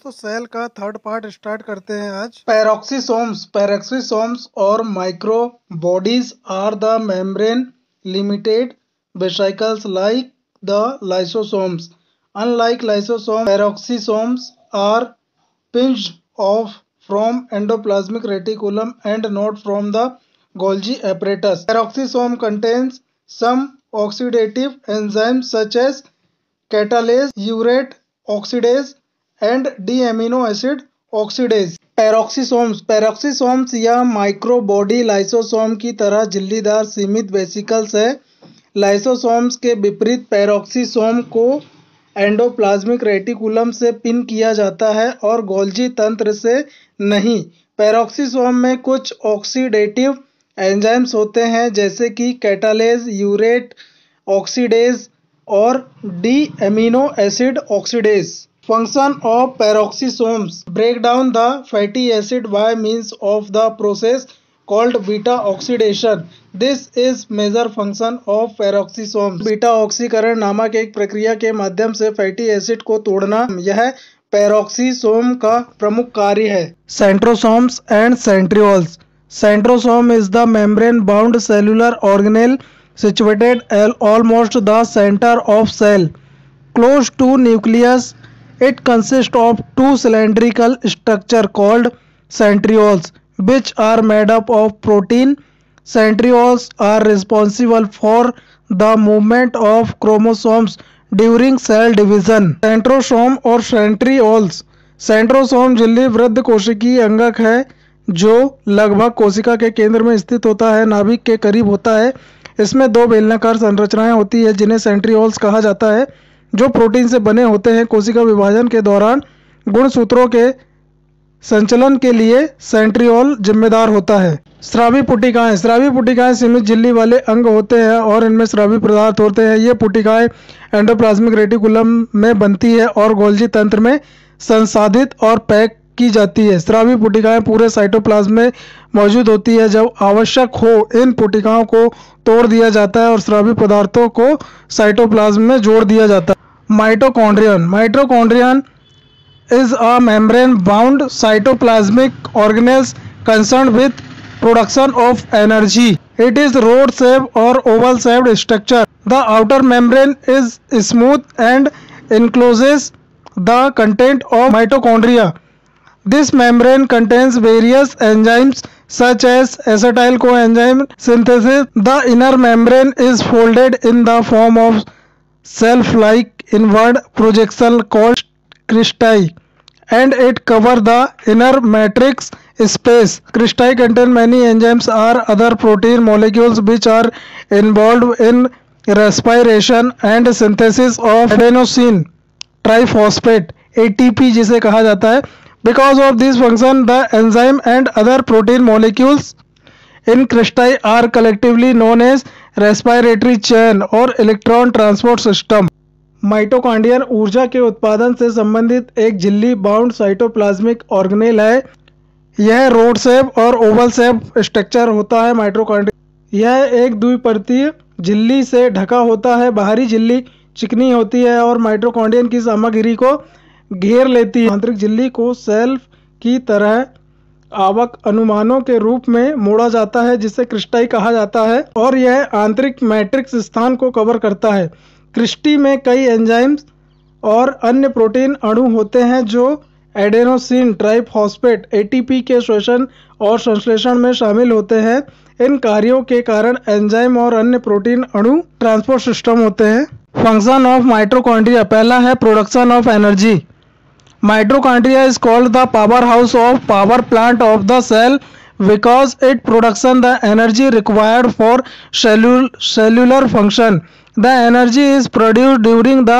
तो सेल का third part start करते हैं आज। Peroxisomes or microbodies are the membrane limited vesicles like the lysosomes. Unlike lysosomes, peroxisomes are pinched off from endoplasmic reticulum and not from the Golgi apparatus. Peroxisome contains some oxidative enzymes such as catalase, urate oxidase and D-amino acid oxidase. पेरोक्सीसोम्स या microbody lysosome की तरह झिल्लीदार सीमित vesicles है। Lysosomes के विपरीत peroxisome को endoplasmic reticulum से pin किया जाता है और गोल्जी तंत्र से नहीं। पेरोक्सीसोम में कुछ ऑक्सीडेटिव एंजाइम्स होते हैं जैसे कि कैटालेज, यूरेट ऑक्सीडेज और D-amino acid oxidase. Function of peroxisomes: break down the fatty acid by means of the process called beta oxidation. This is major function of peroxisomes. Beta ऑक्सीकरण नामक एक प्रक्रिया के माध्यम से फैटी एसिड को तोड़ना यह पेरोक्सीसोम का प्रमुख कार्य है। Centrosomes and centrioles. Centrosome is the membrane bound cellular organelle situated almost the center of cell, close to nucleus. It consists of two cylindrical structures called centrioles, which are made up of protein. Centrioles are responsible for the movement of chromosomes during cell division. Centrosome और centrioles। Centrosome झिल्ली वृद्ध कोशिकीय अंगक है जो लगभग कोशिका के केंद्र में स्थित होता है, नाभिक के करीब होता है। इसमें दो बेलनाकार संरचनाएं होती है जिन्हें सेंट्रियोल्स कहा जाता है, जो प्रोटीन से बने होते हैं। कोशिका विभाजन के दौरान गुणसूत्रों के संचलन के लिए सेंट्रियोल जिम्मेदार होता है। स्रावी पुटिकाएं। स्रावी पुटिकाएं सीमित झिल्ली वाले अंग होते हैं और इनमें स्रावी पदार्थ होते हैं। ये पुटिकाएं एंडोप्लाज्मिक रेटिकुलम में बनती है और गोल्जी तंत्र में संसाधित और पैक की जाती है। स्रावी पुटिकाएं पूरे साइटोप्लाज्म में मौजूद होती है। जब आवश्यक हो इन पुटिकाओं को तोड़ दिया जाता है और स्रावी पदार्थों को साइटोप्लाज्म में जोड़ दिया जाता है। Mitochondrion. Mitochondrion is a membrane bound cytoplasmic organelle concerned with production of energy. It is rod shaped or oval shaped structure. The outer membrane is smooth and encloses the content of mitochondria. This membrane contains various enzymes such as acetyl coenzyme synthesis. The inner membrane is folded in the form of self-like inward projection called cristae, and it covers the inner matrix space. Cristae contain many enzymes or other protein molecules which are involved in respiration and synthesis of adenosine triphosphate ATP जिसे कहा जाता है। Because of this function, the enzyme and other protein molecules in cristae are collectively known as respiratory chain और electron transport system. Mitochondrion ऊर्जा के उत्पादन से संबंधित एक झिल्ली बाउंड साइटोप्लाज्मिक ऑर्गेनेल है। यह रोड शेप और ओवल शेप स्ट्रक्चर होता है। माइटोकॉन्ड्रिया यह एक द्विपर्तीय झिल्ली से ढका होता है। बाहरी झिल्ली चिकनी होती है और माइटोकॉन्ड्रियन की सामग्री को घेर लेती है। आंतरिक झिल्ली को सेल्फ की तरह आवक अनुमानों के रूप में मोड़ा जाता है जिसे क्रिस्टाई कहा जाता है और यह आंतरिक मैट्रिक्स स्थान को कवर करता है। क्रिस्टी में कई एंजाइम्स और अन्य प्रोटीन अणु होते हैं जो एडेनोसिन ट्राइफॉस्फेट एटीपी के शोषण और संश्लेषण में शामिल होते हैं। इन कार्यों के कारण एंजाइम और अन्य प्रोटीन अणु ट्रांसपोर्ट सिस्टम होते हैं। Function of mitochondria. पहला है production of energy. Mitochondria is called the power house of power plant of the cell because it production the energy required for cellular function. The energy is produced during the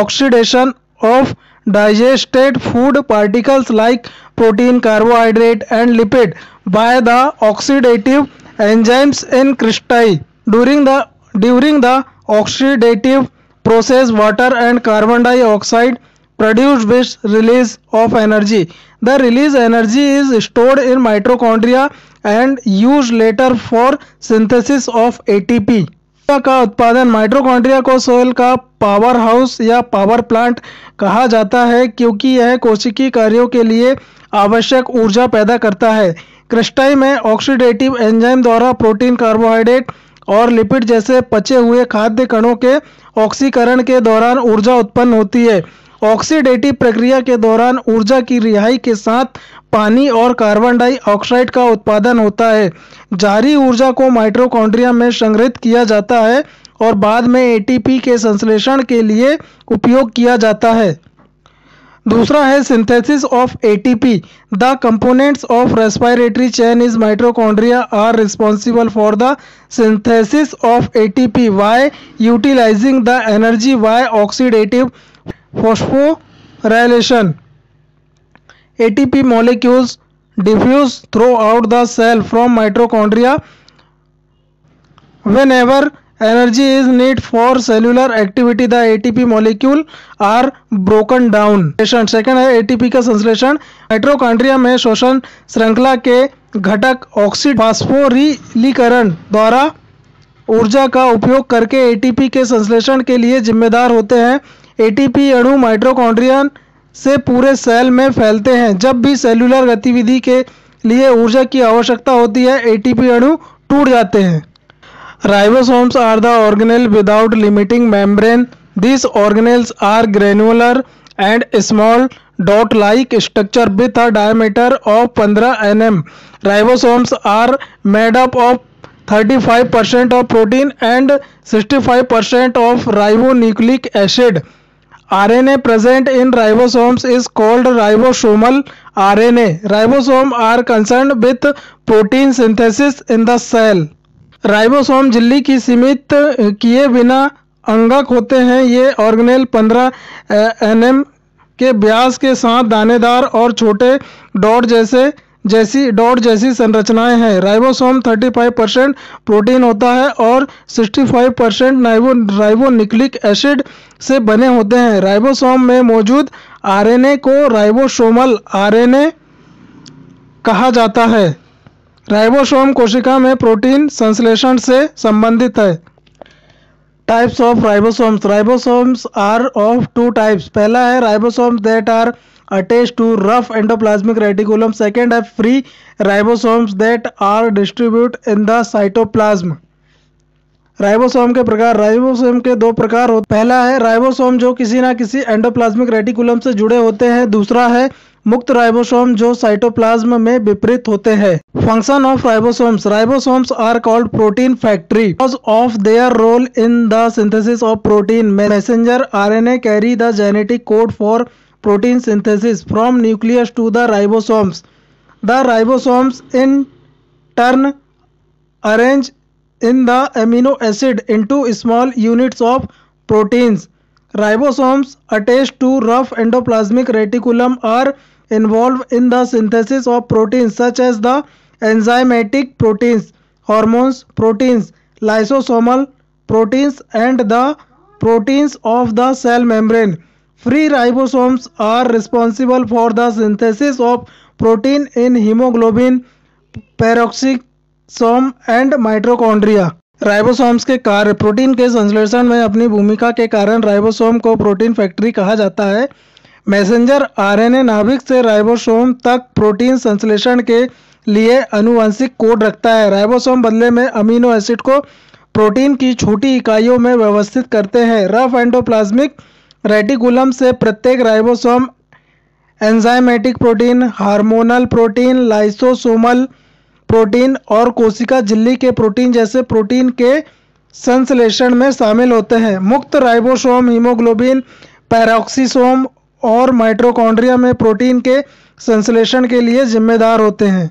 oxidation of digested food particles like protein, carbohydrate and lipid by the oxidative enzymes in cristae. During the oxidative process, water and carbon dioxide produced with release of energy. The released energy is stored in mitochondria and used later for synthesis of ATP. ऊर्जा का उत्पादन। Mitochondria को cell का power house या power plant कहा जाता है क्योंकि यह कोशिकीय कार्यों के लिए आवश्यक ऊर्जा पैदा करता है। कृष्टि में ऑक्सीडेटिव एंजाइम द्वारा प्रोटीन, कार्बोहाइड्रेट और लिपिड जैसे पचे हुए खाद्य कणों के ऑक्सीकरण के दौरान ऊर्जा उत्पन्न होती है। ऑक्सीडेटिव प्रक्रिया के दौरान ऊर्जा की रिहाई के साथ पानी और कार्बन डाइऑक्साइड का उत्पादन होता है। जारी ऊर्जा को माइटोकॉन्ड्रिया में संग्रहित किया जाता है और बाद में एटीपी के संश्लेषण के लिए उपयोग किया जाता है। दूसरा है synthesis of ATP. The components of respiratory chain is mitochondria are responsible for the synthesis of ATP by utilising the energy by oxidative phosphorylation. ATP molecules diffuse throughout the cell from mitochondria whenever energy is needed for cellular activity. The ATP molecule are broken down. Second है ATP का संश्लेषण। Mitochondria में श्वसन श्रृंखला के घटक ऑक्सीफॉस्फोरिलीकरण द्वारा ऊर्जा का उपयोग करके एटीपी के संश्लेषण के लिए जिम्मेदार होते हैं। एटीपी अणु माइटोकॉन्ड्रिया से पूरे सेल में फैलते हैं। जब भी सेलुलर गतिविधि के लिए ऊर्जा की आवश्यकता होती है, एटीपी अणु टूट जाते हैं। Ribosomes are the organelle without limiting membrane. These organelles are granular and small dot-like structure with a diameter of 15 nm. Ribosomes are made up of 35% of protein and 65% of ribonucleic acid. RNA present in ribosomes is called ribosomal RNA. Ribosomes are concerned with protein synthesis in the cell. Ribosome झिल्ली की सीमित किए बिना अंगक होते हैं। ये organelle 15 nm के व्यास के साथ दानेदार और छोटे डॉट जैसी संरचनाएं हैं। राइबोसोम 35% प्रोटीन होता है और 65% राइबोन्यूक्लिक एसिड से बने होते हैं। राइबोसोम में मौजूद आरएनए को राइबोसोमल आरएनए कहा जाता है। राइबोसोम कोशिका में प्रोटीन संश्लेषण से संबंधित है। Types of ribosomes. Ribosomes are of two types. पहला है ribosomes that are attached to rough endoplasmic reticulum. Second है free ribosomes that are distribute in the cytoplasm. Ribosome के प्रकार। राइबोसोम के दो प्रकार होते। पहला है राइबोसोम जो किसी न किसी एंडोप्लाज्मिक रेटिकुलम से जुड़े होते हैं। दूसरा है मुक्त राइबोसोम जो साइटोप्लाज्म में विपरीत होते हैं। Function of ribosomes. Ribosomes are called protein factory because of their role in the synthesis of protein. Messenger RNA carry the genetic code for protein synthesis from nucleus to the ribosomes. The ribosomes in turn arrange in the amino acid into small units of proteins. Ribosomes attached to rough endoplasmic reticulum are involved in the synthesis of proteins such as the enzymatic proteins, hormones proteins, lysosomal proteins and the proteins of the cell membrane. Free ribosomes are responsible for the synthesis of protein in hemoglobin, peroxisome and mitochondria. Ribosomes के कार्य। Protein के संश्लेषण में अपनी भूमिका के कारण ribosome को प्रोटीन फैक्ट्री कहा जाता है। मैसेंजर आरएनए नाभिक से राइबोसोम तक प्रोटीन संश्लेषण के लिए आनुवंशिक कोड रखता है। राइबोसोम बदले में अमीनो एसिड को प्रोटीन की छोटी इकाइयों में व्यवस्थित करते हैं। रफ एंडोप्लाज्मिक रेटिकुलम से प्रत्येक ribosome enzymatic protein, hormonal protein, lysosomal protein और कोशिका झिल्ली के प्रोटीन जैसे प्रोटीन के संश्लेषण में शामिल होते हैं। मुक्त राइबोसोम हीमोग्लोबिन, पेरोक्सिसोम और माइटोकॉन्ड्रिया में प्रोटीन के संश्लेषण के लिए जिम्मेदार होते हैं।